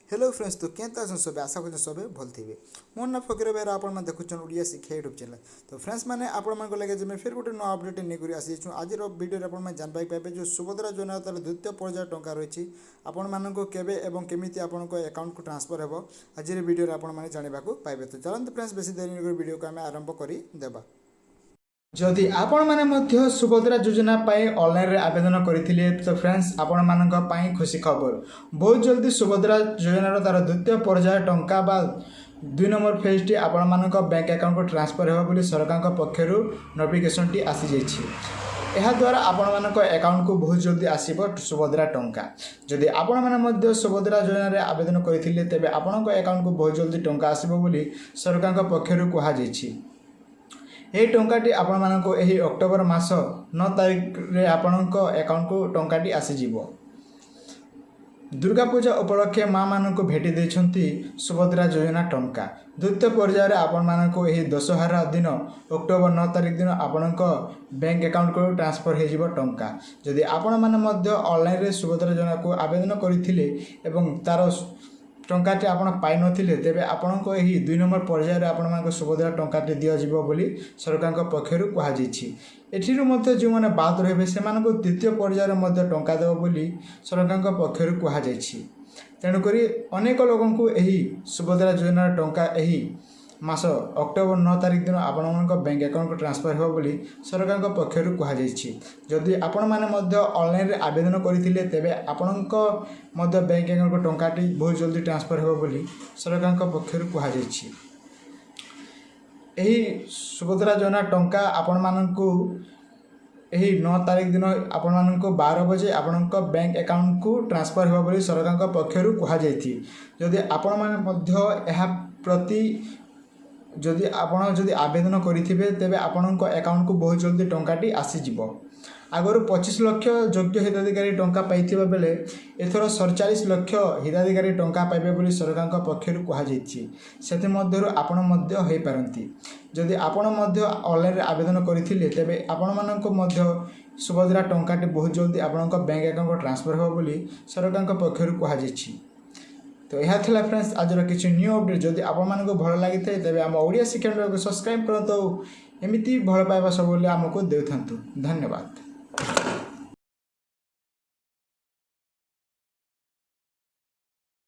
Hello friends, तो क्या सब आशा कर सब भल थे। मोर ना फकीर बेहरा आप देखुन ओडिया शिक्षा यूट्यूब चैनल। तो फ्रेंड्स मैंने आपण लगे जब फिर गोटे नुआ अपडेट नहीं आसी आज भिडियो आप जानपाई पाइबे जो सुभद्रा योजना तार द्वितीय पर्याय टंका रही आपण मानक केवे एवं केमी आपण अकाउंट को ट्रांसफर हो आज भिडियो आपने जानवा पाइबे। तो चलते फ्रेंड्स बेसी देरी वीडियो को आम आरंभ करदेबा। जदि आपण मैंने सुभद्रा योजना ऑनलाइन रे आवेदन करथिले तो फ्रेंड्स आपण मानक पई खुशी खबर बहुत जल्दी सुभद्रा योजना तार द्वितीय पर्याय टंका बा 2 नंबर फेज टी आपण मानक बैंक अकाउंट को ट्रांसफर हो बोली सरकार पक्षर नोटिफिकेशन टी आसी जाइछि। यह द्वारा आपण मानक अकाउंट को बहुत जल्दी आसीबो सुभद्रा टंका। जदि आपण माने सुभद्रा योजना रे आवेदन करथिले तेबे आपण अकाउंट को बहुत जल्दी टंका आसीबो बोली सरकार पक्षर कहा जाइछि। यही टंकाटी आपण मानक यही अक्टोबर मास 9 तारिख रे आपणक अकाउंट को टंकाटी आसीजिवो। दुर्गा पूजा उपलक्षे माँ मानक भेटी देछंती सुभद्रा योजना टंका द्वितीय पर्याय आपण मानक यही दशहरा दिन अक्टोबर 9 तारिख दिन आपणक बैंक अकाउंट को ट्रांसफर हो जिवो टंका। जदि आपण माने मध्य ऑनलाइन रे सुभद्रा योजना को आवेदन करथिले एवं तार टंकाटी आपण पाई नथिले तेबे आपणको एही 2 नंबर पर्याय रे आपण मानक सुभद्रा टंकाटी दिया जिवो बोली सरकार पक्षर कहा जाइछि। एठिरु मध्ये जो माने बाद रहबे से मानको द्वितीय पर्याय रे मध्ये टंका देबो बोली सरकार पक्षर कहा जाइछि। तेणु करी अनेक लोगों को एही सुभद्रा योजना टंका एही मास अक्टोबर 9 तारिख दिन आपण बैंक अकाउंट को ट्रांसफर हो बोली सरकार पक्षर कहा जाइछि। जदि आपण माने मध्य ऑनलाइन रे आवेदन करथिले तेबे आपणक मध्य बैंक अकाउंट को टंकाटी बहुत जल्दी ट्रांसफर हो बोली सरकार पक्षर कहा जाइछि। एही सुभद्रा योजना टंका आपण मानकू यही 9 तारिख दिन आपण मानक 12 बजे आपणक बैंक अकाउंट को ट्रांसफर हो बोली सरकार पक्षर कहा जाइछि। जदि आपण माने मध्य एहा प्रति जदि आपण जदि आवेदन करिथिबे तेबे आपणक अकाउंट को बहुत जल्दी टंकाटी आसी जिवो। आगरो 25 लाख योग्य हिताधिकारी टंका पाइथिबा बेले एथरो 47 लाख हिताधिकारी टंका पाइबे बोली सरकार पक्षर कहा जाइछि। सेति मध्यरु आपण मध्य होई पारंती। जदि आपण मध्य ऑनलाइन रे आवेदन करिथिले तेबे आपण मानक मध्य सुभद्रा टंकाटी बहुत जल्दी आपणक बैंक अकाउंट को ट्रांसफर हो बोली सरकार पक्षर कहा जाइछि। तो यह थिला फ्रेंड्स आज किसी न्यू अपडेट। जदि आपण मानक भल लागि थाए तेबे हम ओडिया शिक्षा को सब्सक्राइब करंतु एमिति भल पाइबा सब आमको देउथंतु। धन्यवाद।